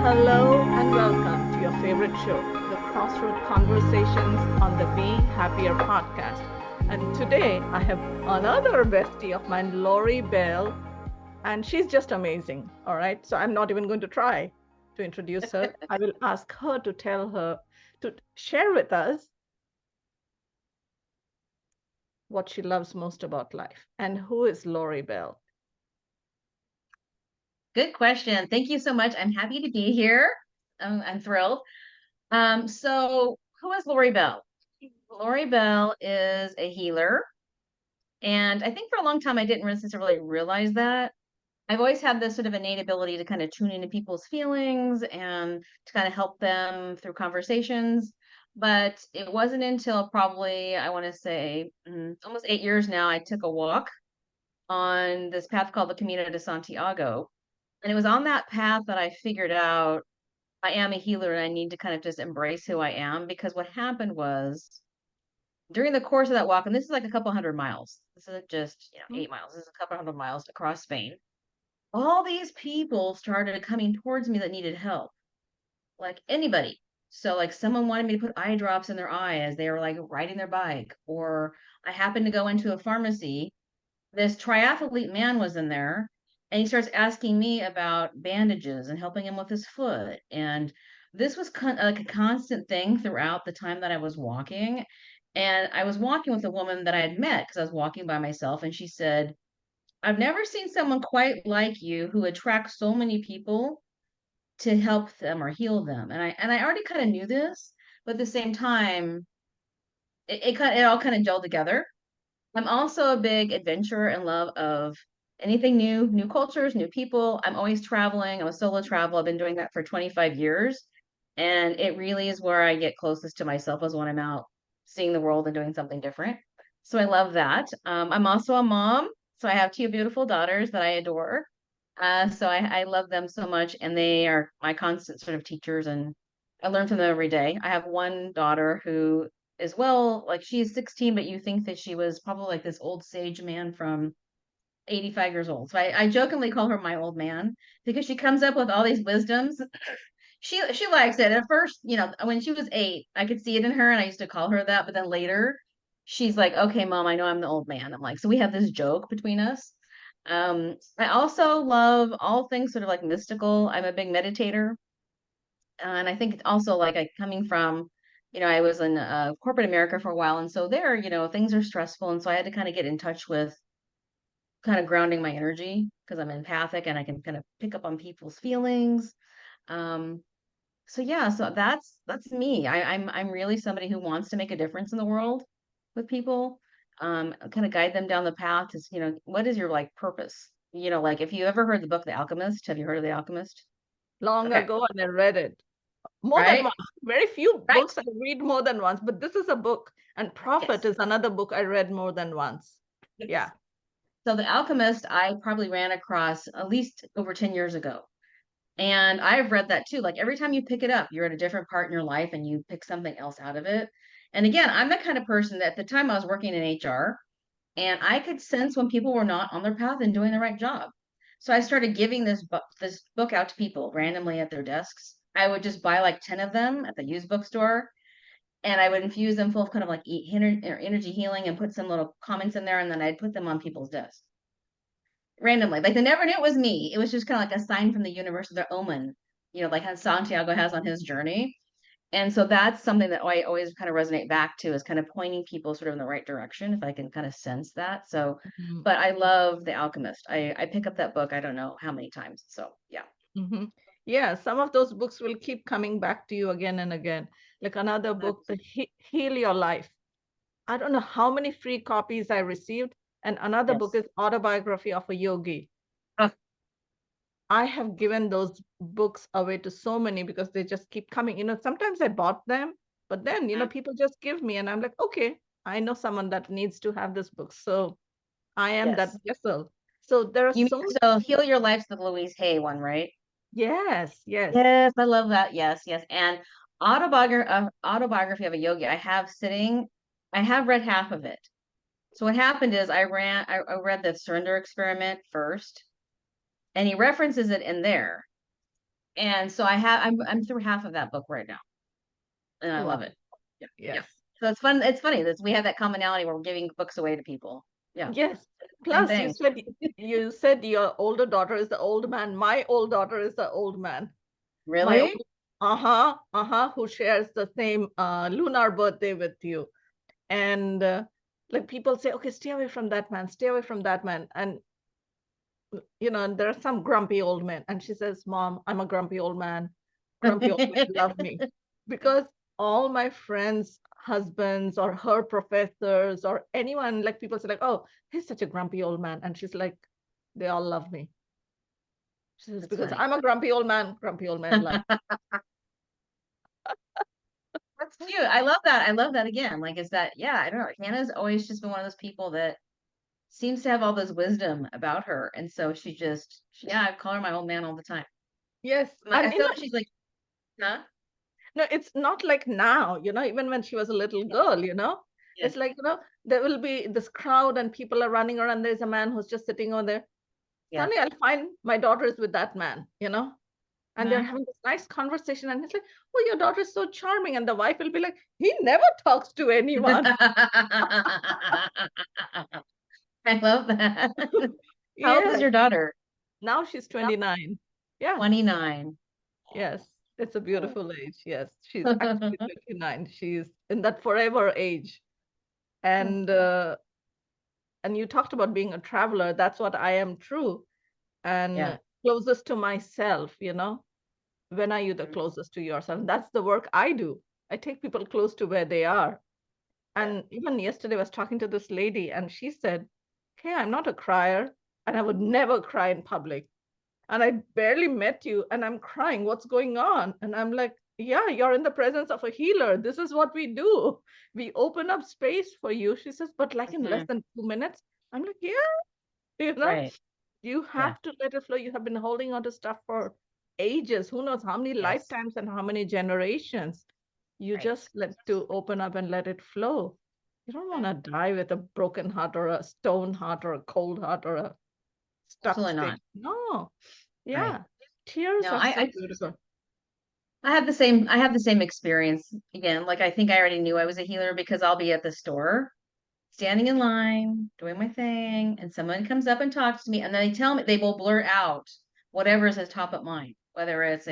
Hello and welcome to your favorite show, the Crossroad Conversations on the Be Happier podcast. And today I have another bestie of mine, Lori Bell, and she's just amazing. All right. So I'm not even going to try to introduce her. I will ask her to share with us what she loves most about life. And who is Lori Bell? Good question. Thank you so much. I'm happy to be here. I'm thrilled. So who is Lori Bell? Lori Bell is a healer. And I think for a long time, I didn't necessarily realize that. I've always had this sort of innate ability to kind of tune into people's feelings and to kind of help them through conversations. But it wasn't until probably, I want to say, almost 8 years now, I took a walk on this path called the Camino de Santiago. And it was on that path that I figured out I am a healer and I need to kind of just embrace who I am because what happened was during the course of that walk, and this is like a couple hundred miles. This isn't just, 8 miles. This is a couple hundred miles across Spain. All these people started coming towards me that needed help, like anybody. So like someone wanted me to put eye drops in their eye as they were like riding their bike, or I happened to go into a pharmacy. This triathlete man was in there and he starts asking me about bandages and helping him with his foot. And this was like a constant thing throughout the time that I was walking. And I was walking with a woman that I had met because I was walking by myself. And she said, I've never seen someone quite like you who attracts so many people to help them or heal them. And I already kind of knew this, but at the same time, it all kind of gelled together. I'm also a big adventurer and love of anything new, new cultures, new people. I'm always traveling. I'm a solo travel. I've been doing that for 25 years. And it really is where I get closest to myself is when I'm out seeing the world and doing something different. So I love that. I'm also a mom. So I have two beautiful daughters that I adore. So I love them so much. And they are my constant sort of teachers. And I learn from them every day. I have one daughter who as well. Like she's 16, but you think that she was probably like this old sage man from 85 years old. So I jokingly call her my old man because she comes up with all these wisdoms. She likes it. At first, when she was 8, I could see it in her and I used to call her that, but then later she's like, okay, mom, I know I'm the old man. I'm like, so we have this joke between us. I also love all things sort of like mystical. I'm a big meditator. And I think also like I coming from, I was in corporate America for a while, and so there, things are stressful, and so I had to kind of get in touch with kind of grounding my energy because I'm empathic and I can kind of pick up on people's feelings. Um, so yeah, so that's me. I'm really somebody who wants to make a difference in the world with people, kind of guide them down the path. Is what is your like purpose? Like if you ever heard the book The Alchemist, have you heard of The Alchemist? Long Okay, ago, and I read it more than right, once. Very few right, books I read more than once, but this is a book, and Prophet yes. is another book I read more than once. Yes. Yeah. So The Alchemist, I probably ran across at least over 10 years ago. And I've read that too. Like every time you pick it up, you're at a different part in your life and you pick something else out of it. And again, I'm the kind of person that at the time I was working in HR and I could sense when people were not on their path and doing the right job. So I started giving this book out to people randomly at their desks. I would just buy like 10 of them at the used bookstore and I would infuse them full of kind of like energy healing and put some little comments in there and then I'd put them on people's desks randomly. Like they never knew it was me. It was just kind of like a sign from the universe, their omen, like how Santiago has on his journey. And so that's something that I always kind of resonate back to is kind of pointing people sort of in the right direction if I can kind of sense that. So, Mhm. but I love The Alchemist. I pick up that book, I don't know how many times. So, yeah. Mhm. Yeah, some of those books will keep coming back to you again and again. Like another book, Heal Your Life. I don't know how many free copies I received. And another book Yes. is Autobiography of a Yogi. Oh, I have given those books away to so many because they just keep coming. Sometimes I bought them, but then, people just give me, and I'm like, okay, I know someone that needs to have this book. So I am that yes. vessel. So there are You mean so many. so Heal Your Life's the Louise Hay one, right? Yes, yes. Yes, I love that. Yes, yes. And autobiography of a yogi, I have read half of it. So what happened is I read the surrender experiment first, and he references it in there. And so I'm through half of that book right now, and I love Wow. it. Yeah, yeah. Yes. So it's fun. It's funny that we have that commonality where we're giving books away to people. Yeah, Yes. same Plus, thing. you said your older daughter is the old man. My old daughter is the old man. My Really? old, who shares the same lunar birthday with you. And like people say, okay, stay away from that man, stay away from that man. And and there are some grumpy old men. And she says, Mom, I'm a grumpy old man. Grumpy old men love me. Because all my friends' husbands or her professors or anyone, like people say, like, oh, he's such a grumpy old man. And she's like, they all love me. She says, That's because funny. I'm a grumpy old man like. That's cute. I love that. I love that again. Like, is that, yeah, I don't know. Hannah's always just been one of those people that seems to have all this wisdom about her. And so yeah, I call her my old man all the time. Yes. I And feel like she's like, huh? no, it's not like now, even when she was a little Yeah, girl, yeah, it's like, there will be this crowd and people are running around. There's a man who's just sitting over there. yeah. Suddenly I'll find my daughter is with that man, and they're Mhm. having this nice conversation. And he's like, oh, your daughter is so charming. And the wife will be like, he never talks to anyone. I love that. How old is Yes. your daughter? Now she's Oh, 29. Yeah. 29. Yes. It's a Oh. beautiful age. Yes. She's actually 29. She's in that forever age. And you talked about being a traveler. That's what I am, true. Yeah. And closest to myself, when are you the Mhm. closest to yourself? And that's the work I do. I take people close to where they are. Yeah. And even yesterday I was talking to this lady and she said, hey, I'm not a crier and I would never cry in public. And I barely met you and I'm crying. What's going on? And I'm like, yeah, you're in the presence of a healer. This is what we do. We open up space for you. She says, but like in less Mhm. than 2 minutes. I'm like, yeah, you know, Right. you Yeah. have to let it flow. You have been holding on to stuff for ages. Who knows how many Yes. lifetimes and how many generations. You Right. just let to open up and let it flow. You don't want Right. to die with a broken heart or a stone heart or a cold heart or a stuck Absolutely state. not. No. Right. Yeah. Tears No, are so beautiful. I have the same experience again. Like I think I already knew I was a healer because I'll be at the store standing in line, doing my thing, and someone comes up and talks to me, and then they tell me they will blurt out whatever is at top of mind, whether it's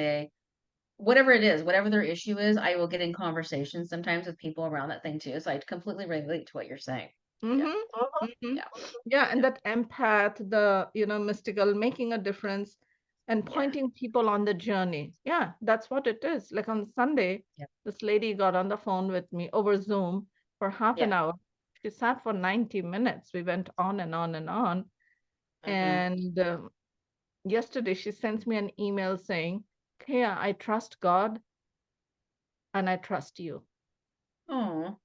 whatever it is, whatever their issue is, I will get in conversations sometimes with people around that thing too. So I completely relate to what you're saying. Yeah. Mm-hmm. Mm-hmm. Yeah. Yeah, and Yeah. that empath, the mystical, making a difference and Yeah. pointing people on the journey. Yeah, that's what it is. Like on Sunday, Yeah. this lady got on the phone with me over Zoom for half Yeah. an hour. She sat for 90 minutes. We went on and on and on. Mm-hmm. And yesterday, she sends me an email saying, Keya, I trust God and I trust you. Oh,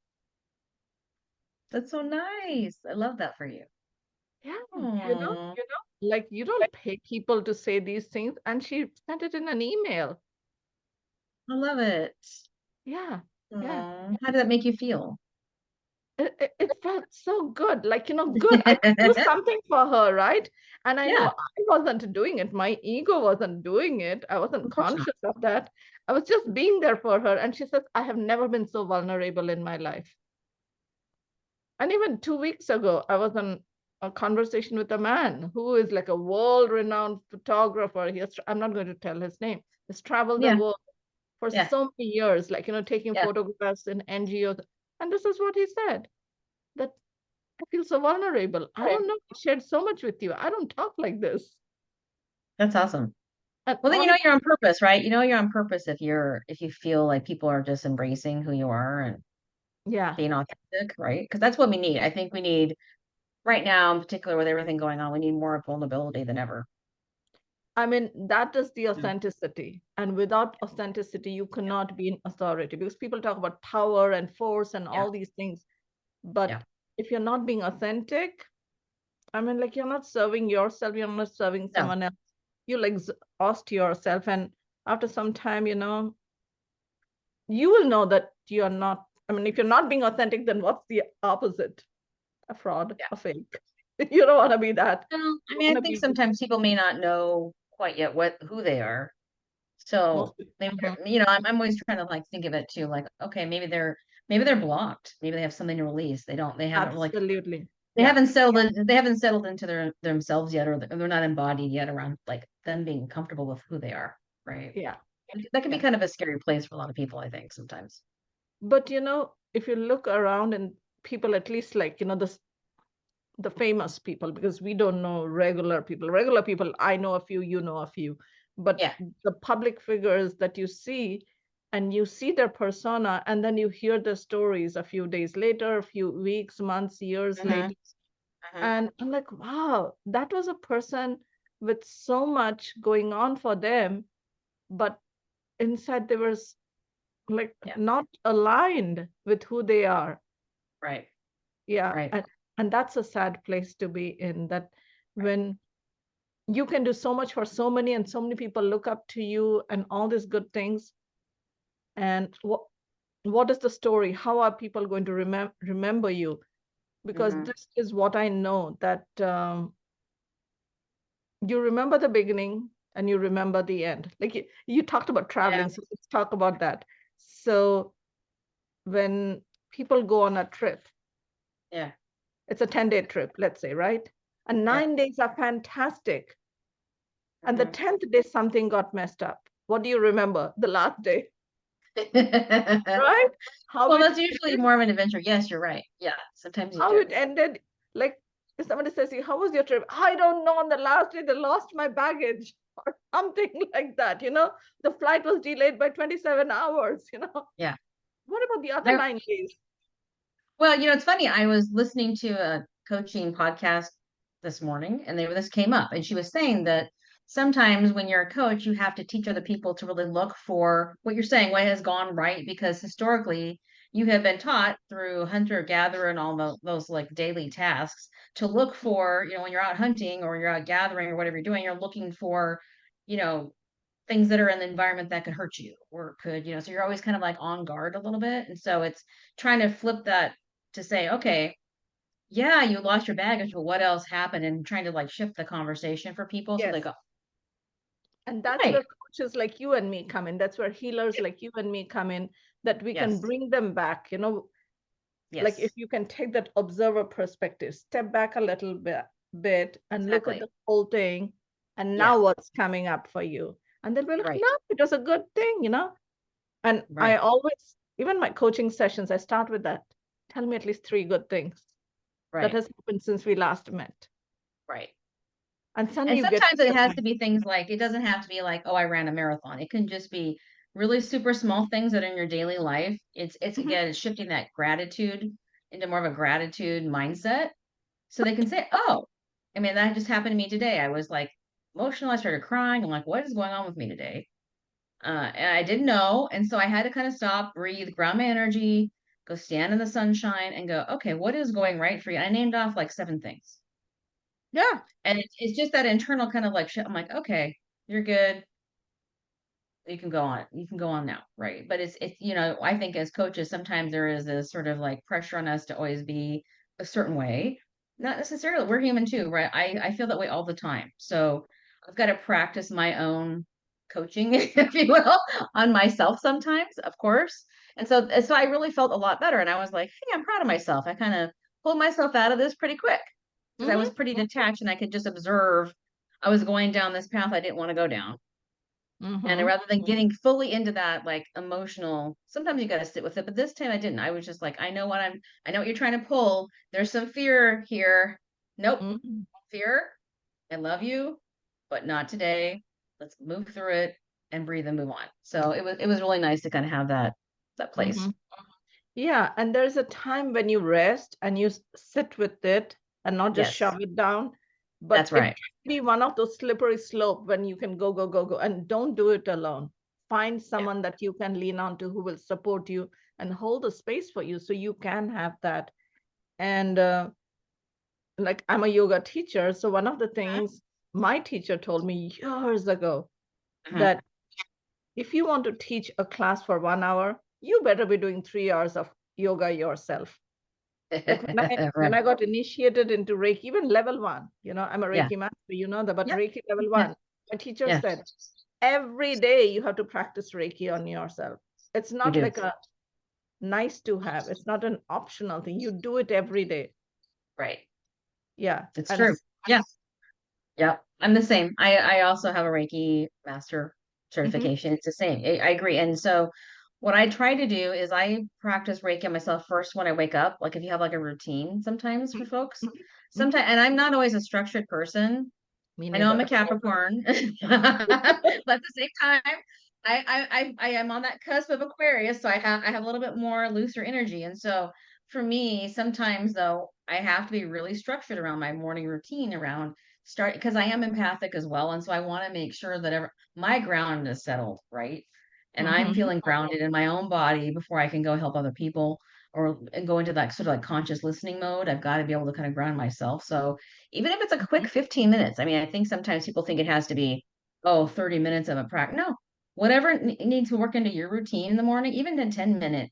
that's so nice. I love that for you. Yeah, Oh, like you don't pay people to say these things. And she sent it in an email. I love it. Yeah, yeah. Oh, how did that make you feel? It felt so good. Like, good. I could do something for her, right? And I know Yeah, I wasn't doing it. My ego wasn't doing it. I wasn't of course not. conscious of that. I was just being there for her. And she says, I have never been so vulnerable in my life. And even 2 weeks ago, I was on a conversation with a man who is like a world-renowned photographer. I'm not going to tell his name. He's traveled the Yeah, world for yeah, so many years, like, taking yeah. photographs in NGOs. And this is what he said, that I feel so vulnerable. I don't know. I shared so much with you. I don't talk like this. That's awesome. And Well, then you know honestly, you're on purpose, right? You know you're on purpose if you feel like people are just embracing who you are and yeah. being authentic, right? Because that's what we need. I think we need right now, in particular with everything going on, we need more vulnerability than ever. I mean, that is the Yeah, authenticity. And without authenticity, you cannot be in authority because people talk about power and force and yeah, all these things. yeah. But if you're not being authentic, I mean, like, you're not serving yourself, you're not serving No, someone else. You'll exhaust yourself. And after some time, you will know that you're not. I mean, if you're not being authentic, then what's the opposite? A fraud, yeah. a fake. You don't want to be that. Well, I You mean, I want to think be, sometimes people may not know quite yet who they are. So Most. maybe Mhm. I'm always trying to like think of it too, like, okay, maybe they're blocked. Maybe they have something to release. They haven't really Absolutely. they Yeah. haven't settled in, they haven't settled into themselves yet, or they're not embodied yet around like them being comfortable with who they are, right? Yeah. That can be Yeah. kind of a scary place for a lot of people, I think, sometimes. But if you look around and people, at least like, the famous people, because we don't know regular people. Regular people, I know a few, you know a few, but Yeah. the public figures that you see, and you see their persona, and then you hear the stories a few days later, a few weeks, months, years Hmm. later. And I'm like, wow, that was a person with so much going on for them, but inside they were like Yeah. not aligned with who they are. Right. Yeah. Right. And that's a sad place to be in, that when you can do so much for so many, and so many people look up to you and all these good things, and what is the story? How are people going to remember you? Because Hmm. this is what I know, that you remember the beginning and you remember the end. Like you talked about Yeah. traveling, so let's talk about that. So when people go on a trip, Yeah. it's a 10-day trip, let's say, right? And Yeah. 9 days are fantastic. And the Hmm. 10th day, something got messed up. What do you remember? The last day, right? How Well, it that's usually ended, more of an adventure. Yes, you're right. Yeah, sometimes you how do. it ended. Like if somebody says, how was your trip? I don't know. On the last day, they lost my baggage or something like that. The flight was delayed by 27 hours. Yeah. What about the other I, 9 days? well, it's funny. I was listening to a coaching podcast this morning, and this came up, and she was saying that sometimes when you're a coach, you have to teach other people to really look for what you're saying, what has gone right, because historically you have been taught through hunter gatherer and all those like daily tasks to look for, when you're out hunting or you're out gathering or whatever you're doing, you're looking for, you know, things that are in the environment that could hurt you or could, so you're always kind of like on guard a little bit. And so it's trying to flip that to say, okay, yeah, you lost your baggage, but what else happened? And trying to like shift the conversation for people so they Yes. go, And that's right, where coaches like you and me come in. That's where healers like you and me come in, that we can yes, bring them back. Like if yes, you can take that observer perspective, step back a little bit and look at exactly. the whole thing, and Yeah, now what's coming up for you. And then we're like, right, no, it was a good thing. And I right, always, even my coaching sessions, I start with that. Tell me at least 3 good things that right, has happened since we last met. right. And suddenly And you get, sometimes it has to be things like, it doesn't have to be like, oh, I ran a marathon. It can just be really super small things that are in your daily life. It's Mhm. again, it's shifting that gratitude into more of a gratitude mindset. So they can say, oh, I mean, that just happened to me today. I was like emotional. I started crying. I'm like, what is going on with me today? And I didn't know. And so I had to kind of stop, breathe, ground my energy, go stand in the sunshine and go, okay, what is going right for you? I named off like 7 things. Yeah. And it's just that internal kind of like shit. I'm like, okay, you're good. You can go on. You can go on now. Right. But I think as coaches, sometimes there is a sort of like pressure on us to always be a certain way. Not necessarily. We're human too, right? I feel that way all the time. So I've got to practice my own coaching, if you will, on myself sometimes, of course. And so I really felt a lot better. And I was like, hey, I'm proud of myself. I kind of pulled myself out of this pretty quick because I was Hmm. pretty detached and I could just observe I was going down this path I didn't want to go down. And Hmm. rather than getting fully into that like emotional, sometimes you got to sit with it. But this time I didn't. I was just like, I know what you're trying to pull. There's some fear here. Nope, Hmm. fear. I love you, but not today. Let's move through it and breathe and move on. So it was really nice to kind of have that place. Hmm. Yeah, and there's a time when you rest and you sit with it and not just Yes, shove it down. But that's it right. can be one of those slippery slope when you can go, go, go, go, and don't do it alone. Find Yeah. someone that you can lean on to, who will support you and hold the space for you so you can have that. And like I'm a yoga teacher, so one of the things my teacher told me years ago, Mhm. that if you want to teach a class for 1 hour, you better be doing 3 hours of yoga yourself. Like when I when Right. I got initiated into Reiki, even level 1, I'm a Yeah. Reiki master, that, but Yeah. Reiki level Yeah. 1, my teacher Yeah. said, every day you have to practice Reiki on yourself. It's You not do. like a nice to have. It's not an optional thing. You do it every day. Right. Yeah. It's And true. Yeah. Yeah. I'm the same. I also have a Reiki master mhm, certification. It's the same. I agree. And so what I try to do is I practice Reiki on myself first when I wake up. Like if you have like a routine sometimes for folks. mhm, mhm. Sometimes, and I'm not always a structured person. Me I know I'm a neither. Capricorn, but at the same time, I am on that cusp of Aquarius, so I have a little bit more looser energy. And so for me, sometimes though, I have to be really structured around my morning routine around start because I am empathic as well. And so I want to make sure that my ground is settled, right? And I'm Mhm, feeling grounded in my own body before I can go help other people or and go into that sort of like conscious listening mode. I've got to be able to kind of ground myself. So even if it's a quick mhm. 15 minutes. I mean, I think sometimes people think it has to be, oh, 30 minutes of a practice. No, whatever needs to work into your routine in the morning, even a 10-minute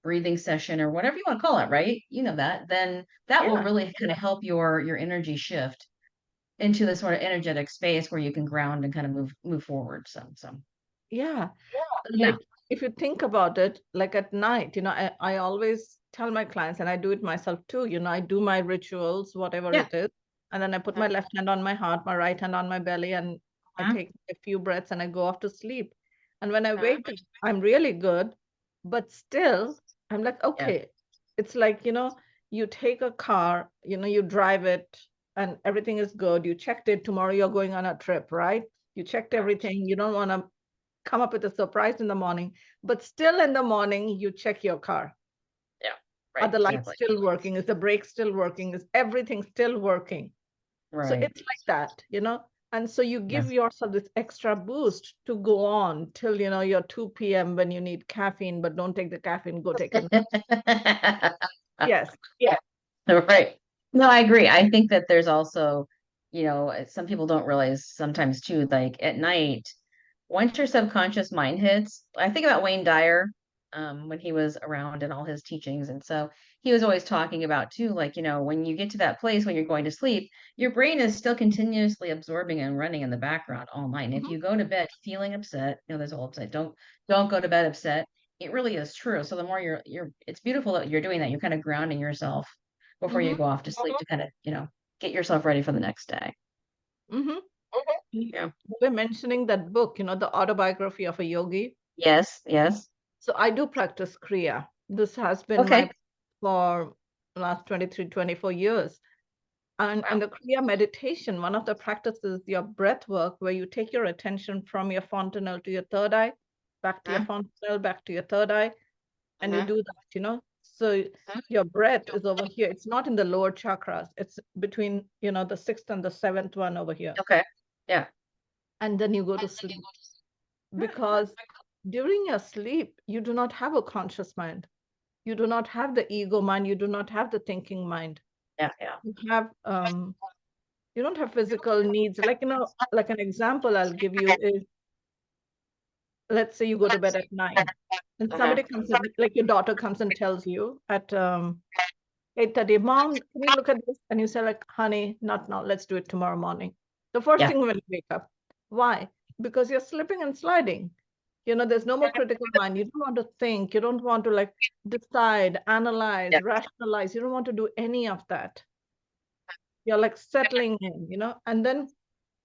breathing session or whatever you want to call it, right? You know that, then that will Yeah. really kind of help your energy shift into this sort of energetic space where you can ground and kind of move forward. So Yeah. yeah. Like if you think about it, like at night, I always tell my clients, and I do it myself too, I do my rituals, whatever Yeah. it is, and then I put my left hand on my heart, my right hand on my belly, and I Uh-huh. take a few breaths and I go off to sleep. And when I Uh-huh. wake up, I'm really good, but still, I'm like, Yeah. okay, it's like, you take a car, you drive it and everything is good. You checked it, tomorrow you're going on a trip, right? You checked everything. You don't want to come up with a surprise in the morning, but still in the morning, you check your car. Yeah. Are Right. the lights Exactly. still working? Is the brake still working? Is everything still working? So Right. it's like that. And so you Yeah. give yourself this extra boost to go on till, your 2 p.m. when you need caffeine, but don't take the caffeine, go take a nap. Yes. Yeah. Right. No, I agree. I think that there's also, some people don't realize sometimes too, like at night, once your subconscious mind hits, I think about Wayne Dyer, when he was around and all his teachings. And so he was always talking about too, like, when you get to that place when you're going to sleep, your brain is still continuously absorbing and running in the background all night. And if Mhm, you go to bed feeling upset, there's a whole upset. Don't go to bed upset. It really is true. So the more it's beautiful that you're doing that. You're kind of grounding yourself before you mhm, go off to sleep to kind of, get yourself ready for the next day. mhm. You Yeah. were mentioning that book, the autobiography of a yogi. Yes. Yes. So I do practice Kriya. This has been my Okay. for last 23, 24 years. And Wow. the Kriya meditation, one of the practices, your breath work, where you take your attention from your fontanelle to your third eye, back to your Uh-huh. fontanelle, back to your third eye, and you Uh-huh. do that. So your breath is over here. It's not in the lower chakras. It's between, the sixth and the seventh one over here. Okay. Yeah. And then you go to sleep because during your sleep, you do not have a conscious mind. You do not have the ego mind. You do not have the thinking mind. Yeah. Yeah. You have you don't have physical needs. Like, like an example I'll give you is, let's say you go to bed at 9 and Uh-huh. somebody comes in, like your daughter comes and tells you at 8:30, Mom, can you look at this? And you say like, honey, not now. Let's do it tomorrow morning. The first Yeah. thing when you wake up. Why? Because you're slipping and sliding. There's no more critical mind. You don't want to think. You don't want to like decide, Yeah. analyze, rationalize. You don't want to do any of that. You're like settling in, and then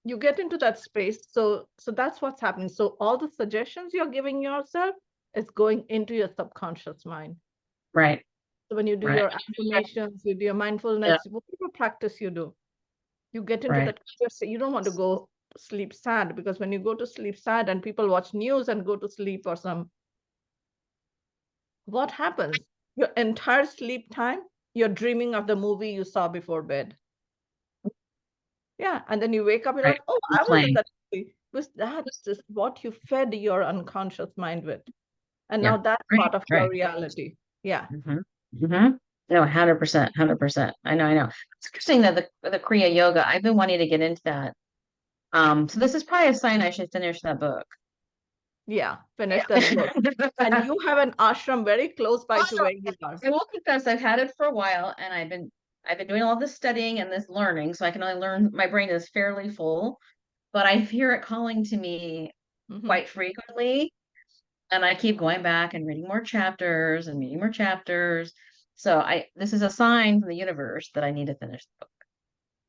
you get into that space. So that's what's happening. So all the suggestions you're giving yourself is going into your subconscious mind. Right. So when you do Right. your affirmations, you do your Yeah. mindfulness, whatever practice you do, you get into Right. that clear state. You don't want to go sleep sad, because when you go to sleep sad and people watch news and go to sleep or what happens? Your entire sleep time, you're dreaming of the movie you saw before bed. Yeah. And then you wake up, you're Right. like, oh, I was in Playing. that movie. Because that's just what you fed your unconscious mind with. And Yeah. now that's Right. part of your Right. reality. Yeah. Mm-hmm. Mm-hmm. No, 100%, 100%. I know, I know. It's interesting that the Kriya Yoga, I've been wanting to get into that. So this is probably a sign I should finish that book. Yeah. Finish that book. And you have an ashram very close by to where you are. I will confess I've had it for a while and I've been doing all this studying and this learning, so I can only learn my brain is fairly full, but I hear it calling to me quite frequently. And I keep going back and reading more chapters and reading more chapters. So this is a sign from the universe that I need to finish the book.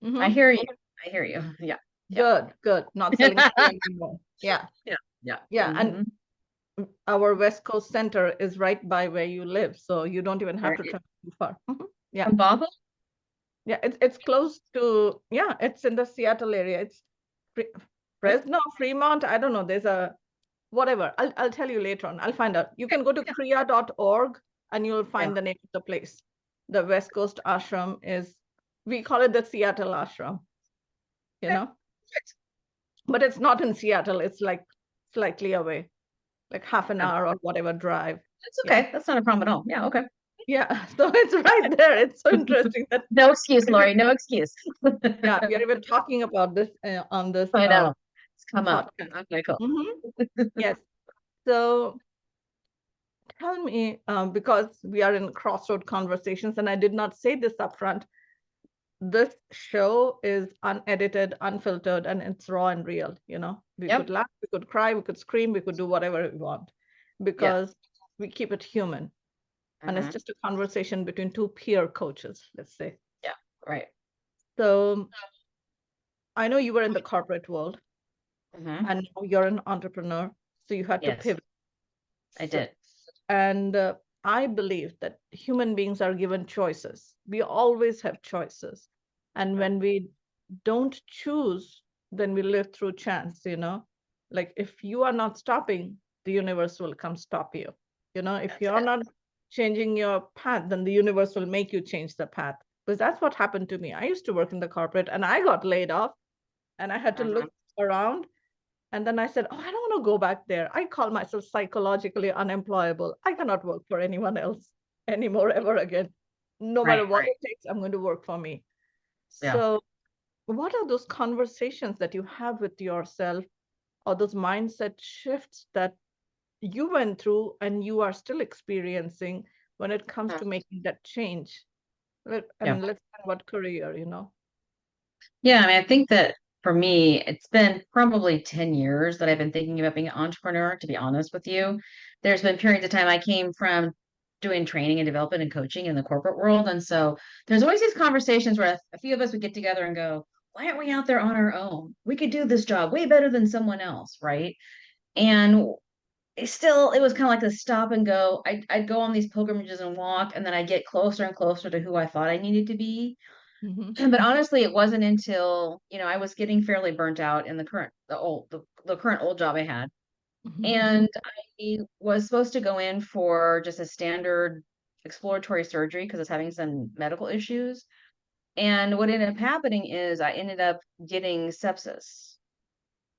I Mm-hmm. hear you. I hear you. Yeah. Yeah. Good, good. Not selling fear anymore. Yeah, Yeah. Yeah. yeah. And Hmm. our West Coast Center is right by where you live, so you don't even have to Right. travel too far. Yeah, From Bothell? yeah. It's close to, yeah. It's in the Seattle area. It's Fre- Okay. Fresno, Fremont. I don't know. There's a whatever. I'll tell you later on. I'll find out. You can go to Yeah. Keya.org and you'll Yeah. find the name of the place. The West Coast Ashram is, we call it the Seattle Ashram, you Okay. know, but it's not in Seattle. It's like slightly away, like half an Yeah. hour or whatever drive. That's Yeah. okay. That's not a problem at all. Yeah. Okay. Yeah. So it's right there. It's so interesting that, No excuse, Lori. No excuse. yeah, we are even talking about this on this I know. It's come up. podcast. Okay, cool. Yes. So tell me, because we are in crossroad conversations, and I did not say this upfront, this show is unedited, unfiltered, and it's raw and real. We could Yep. laugh, we could cry, we could scream, we could do whatever we want Yeah. because we keep it human. And it's Hmm. just a conversation between two peer coaches, let's say. Yeah. Right. So I know you were in the corporate world Hmm. and now you're an entrepreneur. So you had to Yes, pivot. I So, did. and I believe that human beings are given choices. We always have choices. And Yep. when we don't choose, then we live through chance. Like if you are not stopping, the universe will come stop you. If That's you're it. not changing your path, then the universe will make you change the path. Because that's what happened to me. I used to work in the corporate and I got laid off and I had to Hmm. look around. And then I said, oh, I don't want to go back there. I call myself psychologically unemployable. I cannot work for anyone else anymore ever again. No matter Right. what Right. it takes, I'm going to work for me. Yeah. So, what are those conversations that you have with yourself or those mindset shifts that you went through and you are still experiencing when it comes Mhm. to making that change? Yeah. And let's talk about career. Yeah. I mean, I think that for me, it's been probably 10 years that I've been thinking about being an entrepreneur, to be honest with you. There's been periods of time I came from doing training and development and coaching in the corporate world. And so there's always these conversations where a few of us would get together and go, why aren't we out there on our own? We could do this job way better than someone else, right? And it was kind of like a stop and go. I'd go on these pilgrimages and walk, and then I'd get closer and closer to who I thought I needed to be. Mm-hmm. But honestly, it wasn't until, I was getting fairly burnt out in the current old job I had. Mm-hmm. And I was supposed to go in for just a standard exploratory surgery because I was having some medical issues. And what ended up happening is I ended up getting sepsis.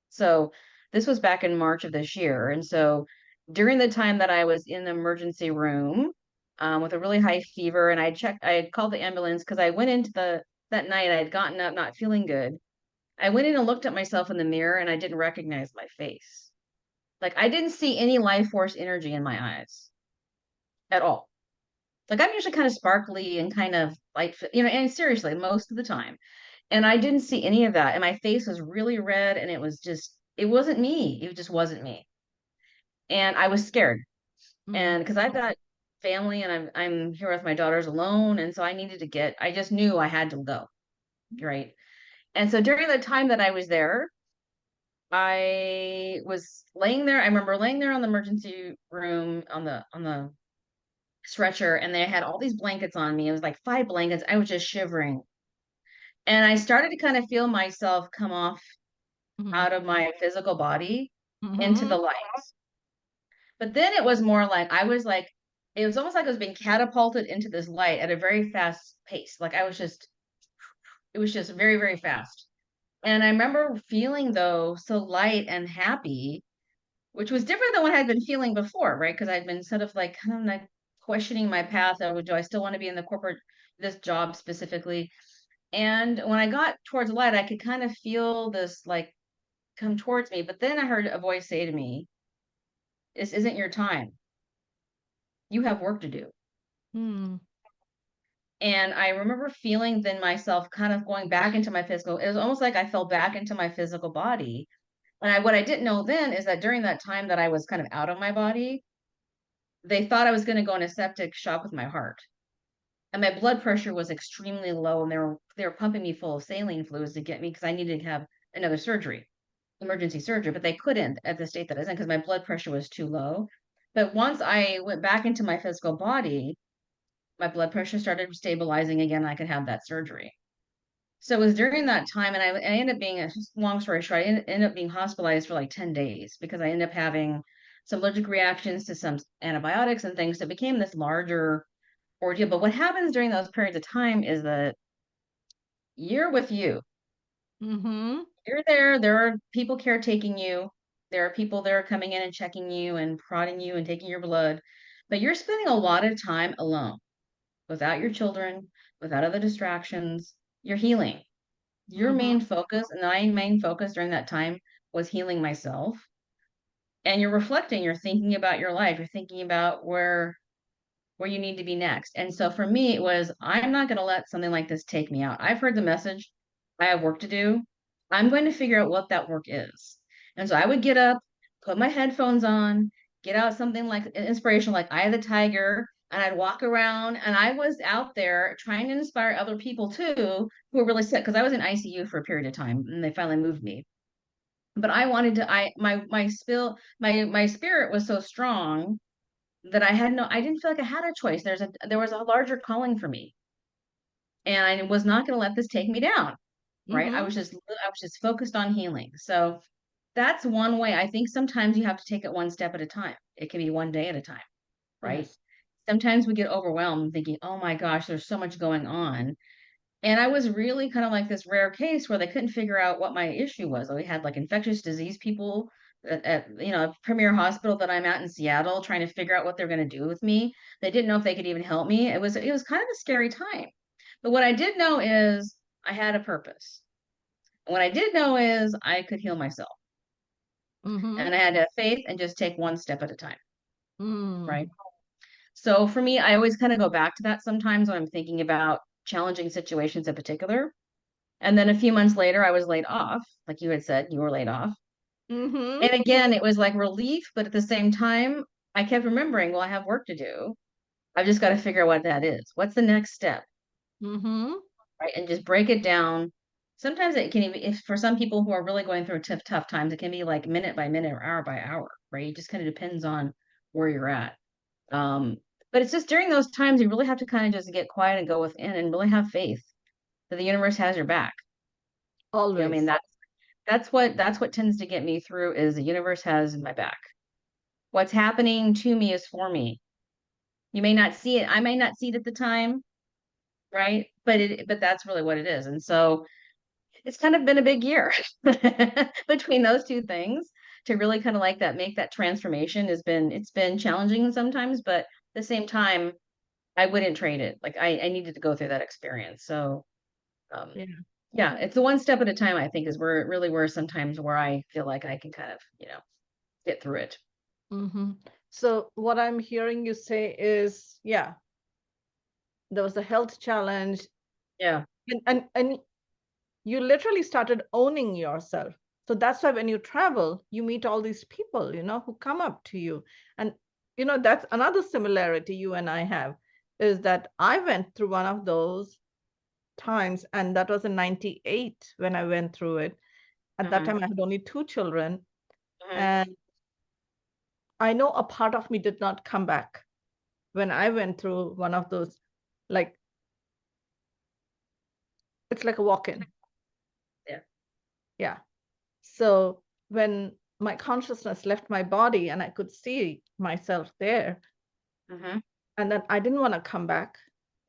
So this was back in March of this year. And so during the time that I was in the emergency room with a really high fever, and I had called the ambulance because I went into that night, I had gotten up not feeling good. I went in and looked at myself in the mirror and I didn't recognize my face. Like I didn't see any life force energy in my eyes at all. Like I'm usually kind of sparkly and kind of light, and seriously, most of the time. And I didn't see any of that. And my face was really red and it wasn't me. It just wasn't me. And I was scared. Mm-hmm. And because I've got family and I'm here with my daughters alone. And so I just knew I had to go. Right. And so during the time that I was there, I was laying there. I remember laying there on the emergency room on the stretcher, and they had all these blankets on me. It was like 5 blankets. I was just shivering. And I started to kind of feel myself come off Mm-hmm. out of my physical body into Mm-hmm. the light. But then it was more like it was almost like I was being catapulted into this light at a very fast pace. It was just very, very fast. And I remember feeling though so light and happy, which was different than what I'd been feeling before, right? Because I'd been sort of like kind of like questioning my path. Do I still want to be in the corporate, this job specifically? And when I got towards the light, I could kind of feel this like come towards me. But then I heard a voice say to me, this isn't your time. You have work to do. Mm-hmm. And I remember feeling then myself kind of going back into my physical. It was almost like I fell back into my physical body. And what I didn't know then is that during that time that I was kind of out of my body, they thought I was going to go in a septic shock with my heart. And my blood pressure was extremely low, and they were pumping me full of saline fluids to get me because I needed to have another surgery, emergency surgery, but they couldn't at the state that I was in because my blood pressure was too low. But once I went back into my physical body, my blood pressure started stabilizing again. I could have that surgery. So it was during that time, and I ended up being, just long story short, I ended up being hospitalized for like 10 days because I ended up having some allergic reactions to some antibiotics and things. So it became this larger ordeal. But what happens during those periods of time is that you're with you. Mm-hmm. You're there are people caretaking you. There are people there coming in and checking you and prodding you and taking your blood. But you're spending a lot of time alone without your children, without other distractions. You're healing. Your Mm-hmm. main focus, and my main focus during that time was healing myself. And you're reflecting, you're thinking about your life, you're thinking about where you need to be next. And so for me, it was, I'm not going to let something like this take me out. I've heard the message. I have work to do. I'm going to figure out what that work is. And so I would get up, put my headphones on, get out something like inspirational, like Eye of the Tiger, and I'd walk around, and I was out there trying to inspire other people too who were really sick because I was in ICU for a period of time and they finally moved me. But I wanted to, my spirit was so strong that I didn't feel like I had a choice. There was a larger calling for me, and I was not going to let this take me down. Right. Mm-hmm. I was just focused on healing. So that's one way. I think sometimes you have to take it one step at a time. It can be one day at a time. Right. Yes. Sometimes we get overwhelmed thinking, oh my gosh, there's so much going on. And I was really kind of like this rare case where they couldn't figure out what my issue was. We had like infectious disease people at a premier hospital that I'm at in Seattle trying to figure out what they're going to do with me. They didn't know if they could even help me. It was kind of a scary time. But what I did know is I had a purpose. And what I did know is I could heal myself. Mm-hmm. And I had to have faith and just take one step at a time. Mm. Right. So for me, I always kind of go back to that sometimes when I'm thinking about challenging situations in particular. And then a few months later, I was laid off. Like you had said, you were laid off. Mm-hmm. And again, it was like relief, but at the same time, I kept remembering, well, I have work to do. I've just got to figure out what that is. What's the next step? Mm-hmm. Right. And just break it down. Sometimes it can even, if for some people who are really going through tough times, it can be like minute by minute or hour by hour, right? It just kind of depends on where you're at. Um, but it's just during those times, you really have to kind of just get quiet and go within and really have faith that the universe has your back. I mean, Always. that's what tends to get me through is the universe has my back. What's happening to me is for me. You may not see it. I may not see it at the time, right? But that's really what it is. And so it's kind of been a big year between those two things to really kind of like that, make that transformation it's been challenging sometimes, but at the same time, I wouldn't trade it. Like I needed to go through that experience. So um Yeah. yeah, it's the one step at a time, I think, is where sometimes where I feel like I can kind of, get through it. Mm-hmm. So what I'm hearing you say is, yeah, there was a health challenge, Yeah. and you literally started owning yourself. So that's why when you travel, you meet all these people, who come up to you. And, that's another similarity you and I have, is that I went through one of those times, and that was in 98 when I went through it. At that Mm-hmm. time, I had only two children. Mm-hmm. And I know a part of me did not come back when I went through one of those, like, it's like a walk-in. Yeah. Yeah. So when my consciousness left my body and I could see myself there, Mm-hmm. and then I didn't want to come back,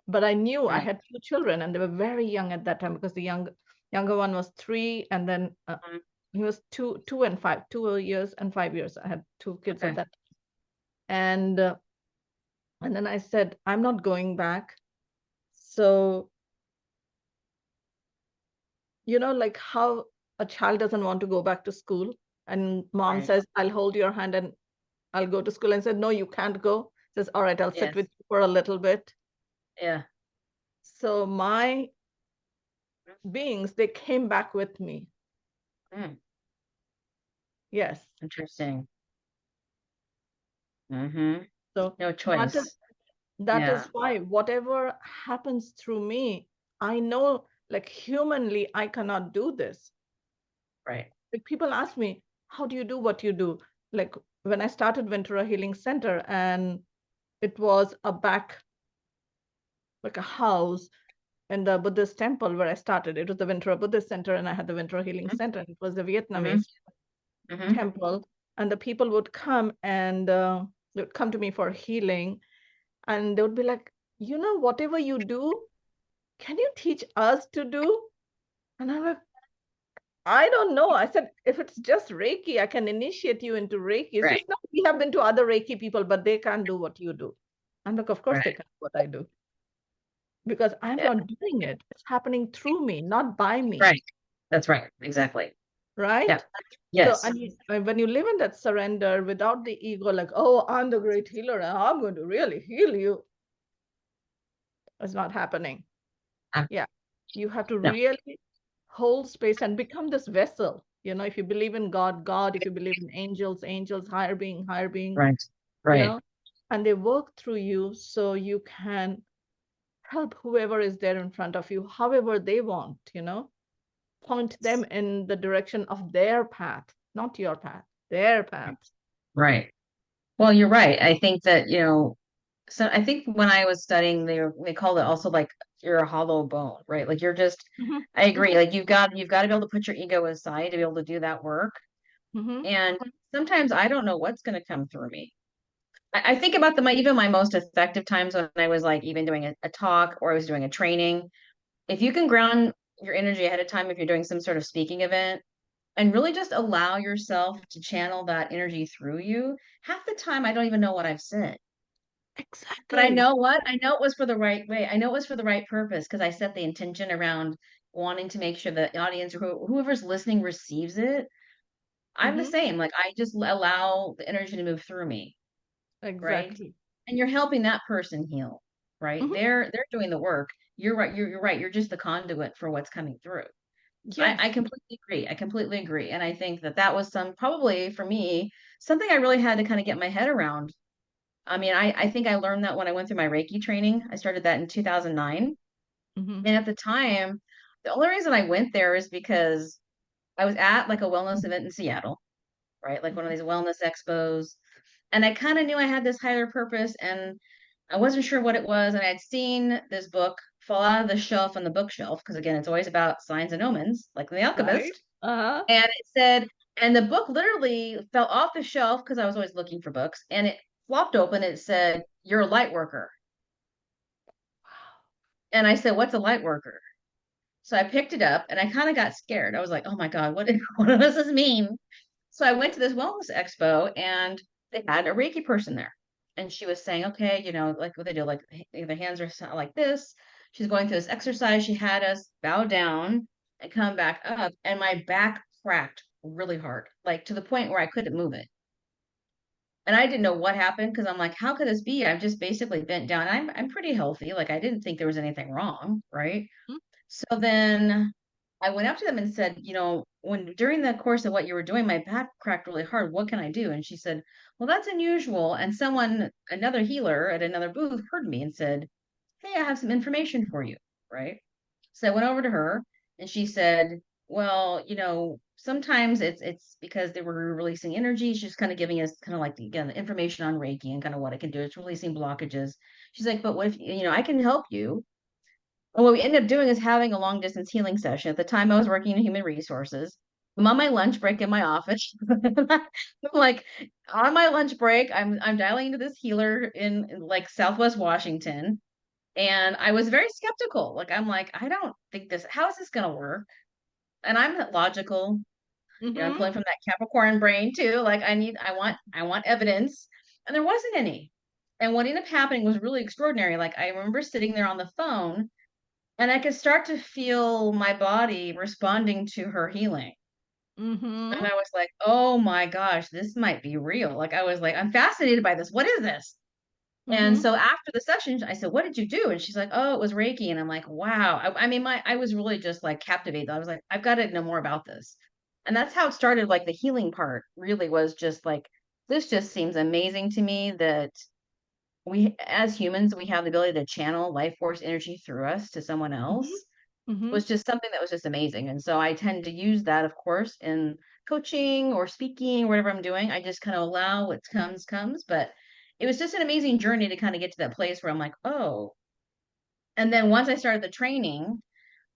but I knew I Right. had two children and they were very young at that time because the younger one was 3, and then Mhm. he was 2 and 5, 2 years and 5 years. I had two kids at Okay. that time. And then I said, I'm not going back. So, like how a child doesn't want to go back to school, and mom Right. says, I'll hold your hand and I'll go to school, and said, no, you can't go. Says, all right, I'll sit Yes. with you for a little bit. Yeah. So my beings, they came back with me. Mm. Yes. Interesting. Mm-hmm. So No that is choice. that Yeah. is why whatever happens through me, I know like humanly I cannot do this. Right. Like people ask me, how do you do what you do? Like when I started Ventura Healing Center, and it was a back like a house in the Buddhist temple where I started. It was the Ventura Buddhist Center, and I had the Ventura Healing Center. And it was a Mm-hmm. Vietnamese Mm-hmm. temple, and the people would come and they would come to me for healing, and they would be like, whatever you do, can you teach us to do? And I'm like, I don't know. I said, if it's just Reiki, I can initiate you into Reiki. It's Right. just not, we have been to other Reiki people, but they can't do what you do. I'm like, of course they Right. can do what I do because I'm Yeah. not doing it. It's happening through me, not by me. Right. That's right. Exactly. Yeah. Right? So, Yes. and when you live in that surrender without the ego, like, oh, I'm the great healer and I'm going to really heal you, it's not happening. Um, Yeah. You have to no. really hold space and become this vessel. If you believe in God, God, if you believe in angels, angels, higher being, Right. you Right. know, and they work through you so you can help whoever is there in front of you, however they want, point them in the direction of their path, not your path, their path. Right. Well, you're right. I think that, so I think when I was studying, they called it also like you're a hollow bone, right? Like you're just, Hmm. I agree. Like you've got to be able to put your ego aside to be able to do that work. Hmm. And sometimes I don't know what's going to come through me. I think about even my most effective times when I was like even doing a talk or I was doing a training. If you can ground your energy ahead of time, if you're doing some sort of speaking event and really just allow yourself to channel that energy through you, half the time I don't even know what I've said. But I Exactly. know what? I know it was for the right way. I know it was for the right purpose because I set the intention around wanting to make sure the audience or whoever's listening receives it. I'm the Hmm. same. Like I just allow the energy to move through me, right? Exactly. And you're helping that person heal, right? Hmm. They're doing the work. You're right. You're right. You're just the conduit for what's coming through. So I Yes. completely agree. I completely agree. And I think that that was probably for me, something I really had to kind of get my head around. I mean, I think I learned that when I went through my Reiki training. I started that in 2009. Hmm. And at the time, the only reason I went there is because I was at like a wellness event in Seattle, right? Like one of these wellness expos. And I kind of knew I had this higher purpose and I wasn't sure what it was. And I'd seen this book fall out of the shelf on the bookshelf, because again, it's always about signs and omens, like The Right. Alchemist. Uh-huh. And it said, and the book literally fell off the shelf because I was always looking for books, and it flopped open. It said, "You're a light worker." And I said, "What's a light worker?" So I picked it up and I kind of got scared. I was like, "Oh my God, what does this mean?" So I went to this wellness expo and they had a Reiki person there. And she was saying, okay, like what they do, like the hands are like this. She's going through this exercise. She had us bow down and come back up. And my back cracked really hard, like to the point where I couldn't move it. And I didn't know what happened because I'm like, how could this be? I've just basically bent down. I'm pretty healthy. Like I didn't think there was anything wrong, right? So then I went up to them and said, when during the course of what you were doing, my back cracked really hard. What can I do? And she said, well, that's unusual. And another healer at another booth heard me and said, hey, I have some information for you. Right. So I went over to her and she said, well, sometimes it's because they were releasing energy. She's kind of giving us kind of like again the information on Reiki and kind of what it can do. It's releasing blockages. She's like, but what if I can help you, and what we ended up doing is having a long distance healing session. At the time, I was working in human resources. I'm on my lunch break in my office. I'm like on my lunch break, I'm dialing into this healer in like Southwest Washington. And I was very skeptical. Like I'm like, I don't think how is this gonna work? And I'm logical, I'm Hmm. pulling from that Capricorn brain too. Like I want evidence. And there wasn't any. And what ended up happening was really extraordinary. Like I remember sitting there on the phone and I could start to feel my body responding to her healing. And Hmm. I was like, oh my gosh, this might be real. Like, I was like, I'm fascinated by this. What is this? And Hmm. so after the session, I said, what did you do? And she's like, oh, it was Reiki. And I'm like, wow. I mean, I was really just like captivated. I was like, I've got to know more about this. And that's how it started. Like the healing part really was just like, this just seems amazing to me that we, as humans, we have the ability to channel life force energy through us to someone Mm-hmm. else Mm-hmm. was just something that was just amazing. And so I tend to use that, of course, in coaching or speaking, whatever I'm doing. I just kind of allow what comes, comes. But it was just an amazing journey to kind of get to that place where I'm like, oh. And then once I started the training,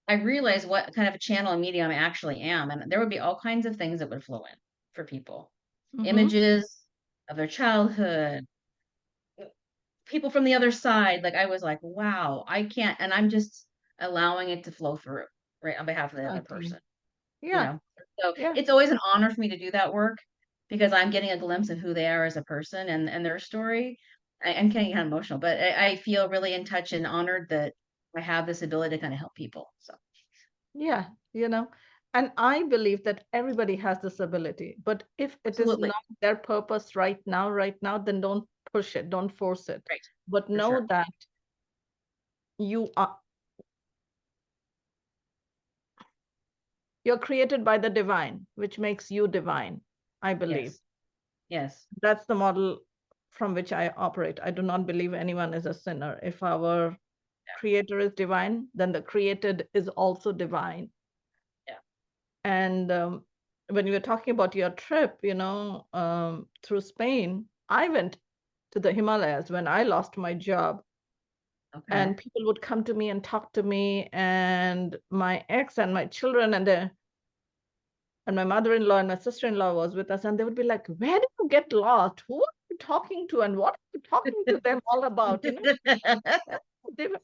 I realized what kind of a channel and medium I actually am. And there would be all kinds of things that would flow in for people. Mm-hmm. Images of their childhood, people from the other side. Like I was like, wow, I can't, and I'm just allowing it to flow through, right, on behalf of the other Exactly. person, you Yeah. know. So Yeah. it's always an honor for me to do that work because I'm getting a glimpse of who they are as a person and their story. I'm getting kind of emotional, but I feel really in touch and honored that I have this ability to kind of help people. So Yeah. And I believe that everybody has this ability, but if it is absolutely, not their purpose right now, then don't push it, don't force it. right, But for know sure. that you are you're created by the divine, which makes you divine, I believe. Yes, yes, That's the model from which I operate. I do not believe anyone is a sinner. If our creator is divine, then the created is also divine. yeah, And when you were talking about your trip, through Spain, I went to the Himalayas when I lost my job. okay, And people would come to me and talk to me, and my ex and my children, and my mother-in-law and my sister-in-law was with us, and they would be like, "Where did you get lost? Who are you talking to, and what are you talking to them all about?" They were,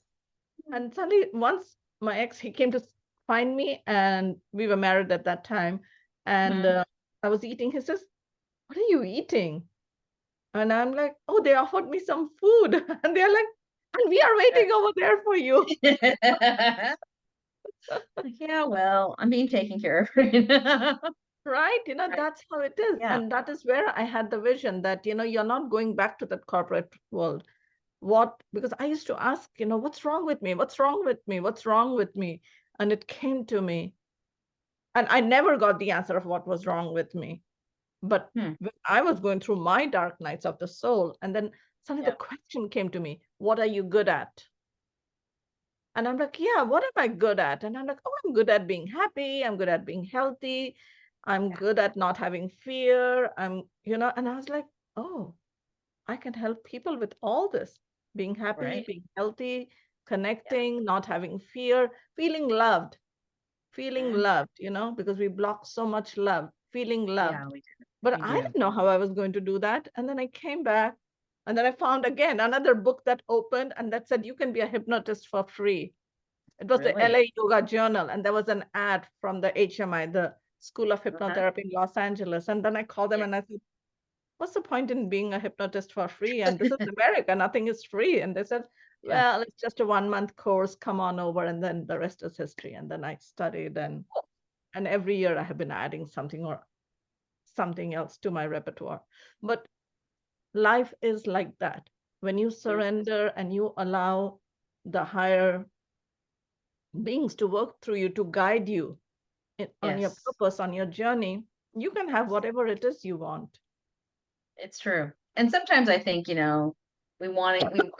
and suddenly, once my ex, he came to find me, and we were married at that time, and Mhm. I was eating. He says, "What are you eating?" And I'm like, "Oh, they offered me some food," and they're like, "And we are waiting over there for you." Like, yeah, well, I'm being taken care of right now. Right? Right. That's how it is. Yeah. And that is where I had the vision that, you're not going back to that corporate world. What? Because I used to ask, what's wrong with me? What's wrong with me? What's wrong with me? And it came to me. And I never got the answer of what was wrong with me. But Hmm. when I was going through my dark nights of the soul, and then suddenly Yeah. the question came to me, what are you good at? And I'm like, yeah, what am I good at? And I'm like, oh, I'm good at being happy. I'm good at being healthy. I'm Yeah. good at not having fear. And I was like, oh, I can help people with all this, being happy, Right. being healthy, Yeah. connecting, not having fear, feeling loved, Mhm. because we block so much love, feeling loved. Yeah, we do. But We I do. didn't know how I was going to do that. And then I came back and then I found again another book that opened and that said, you can be a hypnotist for free. It was the Really. LA Yoga Journal, and there was an ad from the HMI, the School of Uh-huh. Hypnotherapy in Los Angeles. And then I called them Yeah. and I said, what's the point in being a hypnotist for free? And this is America, nothing is free. And they said, Yeah. well, it's just a 1 month course, come on over. And then the rest is history. And then I studied, Cool. and every year I have been adding something or something else to my repertoire. But life is like that. When you Mhm. surrender and you allow the higher beings to work through you, to guide you on your Yes. purpose, on your journey, you can have Yes. whatever it is you want. It's true. And sometimes I think, our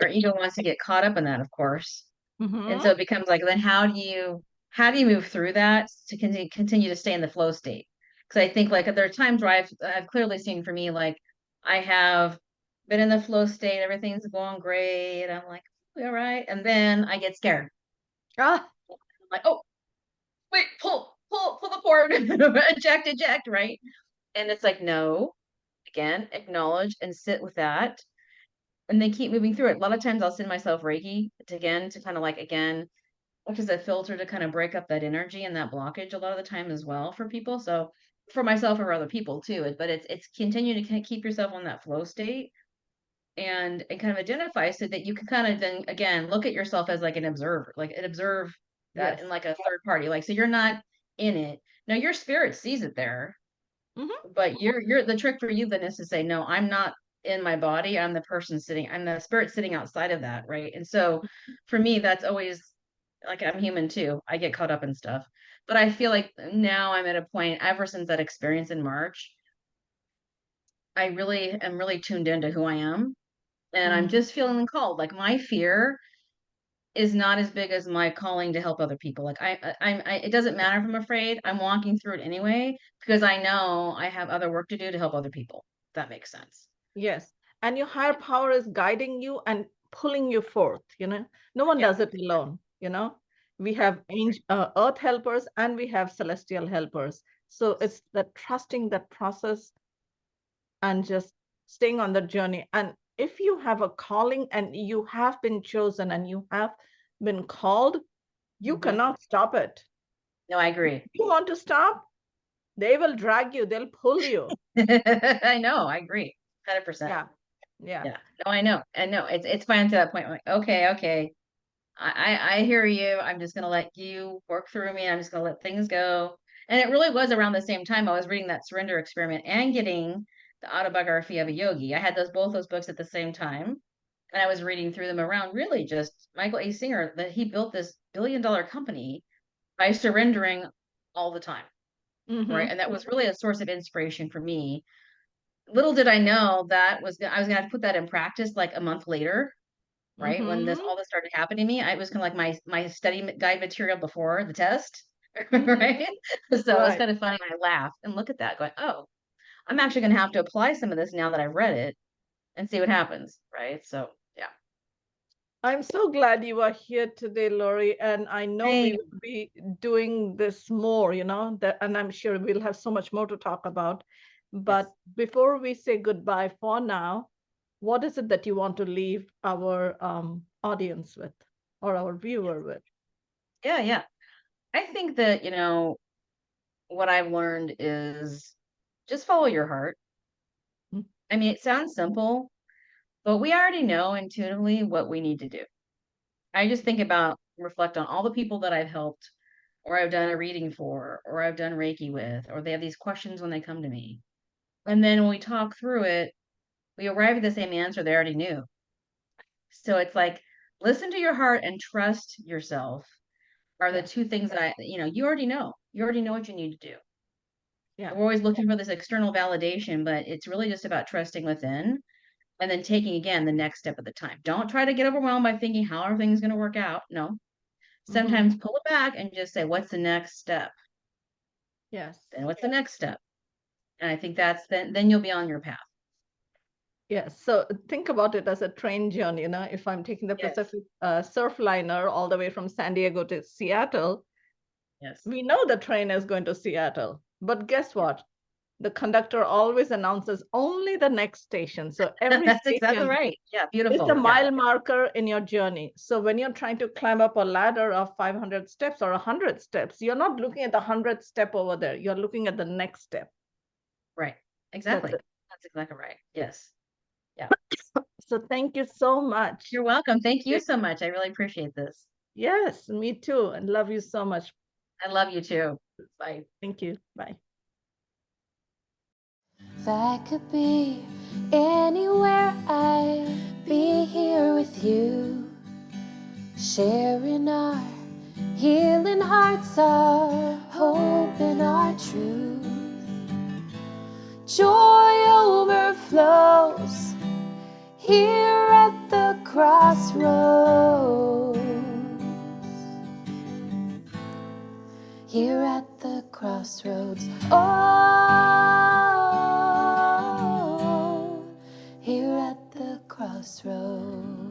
ego wants to get caught up in that, of course. And Mm-hmm. so it becomes like, then how do you move through that to continue to stay in the flow state? Because I think like there are times where I've clearly seen for me like I have been in the flow state, everything's going great. I'm like, all right, and then I get scared. Ah, I'm like, oh, wait, pull the cord, eject, right? And it's like, no, again, acknowledge and sit with that, and then keep moving through it. A lot of times I'll send myself Reiki to kind of like again which is a filter to kind of break up that energy and that blockage a lot of the time as well for people. So for myself or other people too, but it's continue to kind of keep yourself on that flow state and kind of identify so that you can kind of then again look at yourself as like an observer, like an observe that yes. in like a third party. Like so you're not in it. Now your spirit sees it there, Mm-hmm. but you're the trick for you then is to say, no, I'm not in my body. I'm the person sitting, I'm the spirit sitting outside of that, right? And so for me, that's always like I'm human too. I get caught up in stuff. But I feel like now I'm at a point, ever since that experience in March, I really am really tuned into who I am. And I'm Mhm. just feeling called. Like my fear is not as big as my calling to help other people. Like it doesn't matter if I'm afraid. I'm walking through it anyway because I know I have other work to do to help other people. If that makes sense. Yes. And your higher power is guiding you and pulling you forth, No one Yeah. does it alone. We have earth helpers and we have celestial helpers. So it's that trusting that process and just staying on the journey. And if you have a calling and you have been chosen and you have been called, you Mhm. cannot stop it. No, I agree. You want to stop, they will drag you, they'll pull you. I know, I agree. 100%. Yeah. Yeah. Yeah. No, I know. I know. It's fine to that point. I'm like, okay. I hear you. I'm just gonna let you work through me. I'm just gonna let things go. And it really was around the same time I was reading that Surrender Experiment and getting the Autobiography of a Yogi. I had both those books at the same time. And I was reading through them around really just Michael A. Singer, that he built this $1 billion company by surrendering all the time. Right. Mm-hmm. And that was really a source of inspiration for me. Little did I know that I was gonna have to put that in practice like a month later, right? When Mm-hmm. all this started happening to me, I was kind of like my study guide material before the test, Mm-hmm. right? So it was Right. kind of funny. I laughed and look at that, going, "Oh, I'm actually going to have to apply some of this now that I've read it and see what happens." Right? So yeah. I'm so glad you are here today, Lori, and I know we Hey. will be doing this more, and I'm sure we'll have so much more to talk about. Yes. But before we say goodbye for now, what is it that you want to leave our audience with or our viewer with? Yeah. I think that, what I've learned is just follow your heart. Mm. I mean, it sounds simple, but we already know intuitively what we need to do. I just think about, reflect on all the people that I've helped or I've done a reading for, or I've done Reiki with, or they have these questions when they come to me. And then when we talk through it, we arrive at the same answer they already knew. So it's like, listen to your heart and trust yourself are the Yeah, two things that you already know. You already know what you need to do. yeah. We're always looking for this external validation, but it's really just about trusting within and then taking again the next step at the time. Don't try to get overwhelmed by thinking how everything's going to work out. No, Mm-hmm. sometimes pull it back and just say, what's the next step? Yes. Then what's the next step? And I think that's then you'll be on your path. Yes. So think about it as a train journey. If I'm taking the Yes. Pacific Surfliner all the way from San Diego to Seattle, Yes. we know the train is going to Seattle. But guess Yeah. what? The conductor always announces only the next station. So every That's exactly station right. Yeah. is a Beautiful. Yeah. mile marker in your journey. So when you're trying to climb up a ladder of 500 steps or 100 steps, you're not looking at the 100th step over there. You're looking at the next step. Right. That's Exactly. it. That's exactly right. Yes. Yeah. So thank you so much. You're welcome. Thank you so much. I really appreciate this. Yes, me too. And love you so much. I love you too. Bye. Thank you. Bye. If I could be anywhere, I'd be here with you, sharing our healing hearts, our hope and our truth. Joy overflows here at the crossroads. Here at the crossroads. Oh, here at the crossroads.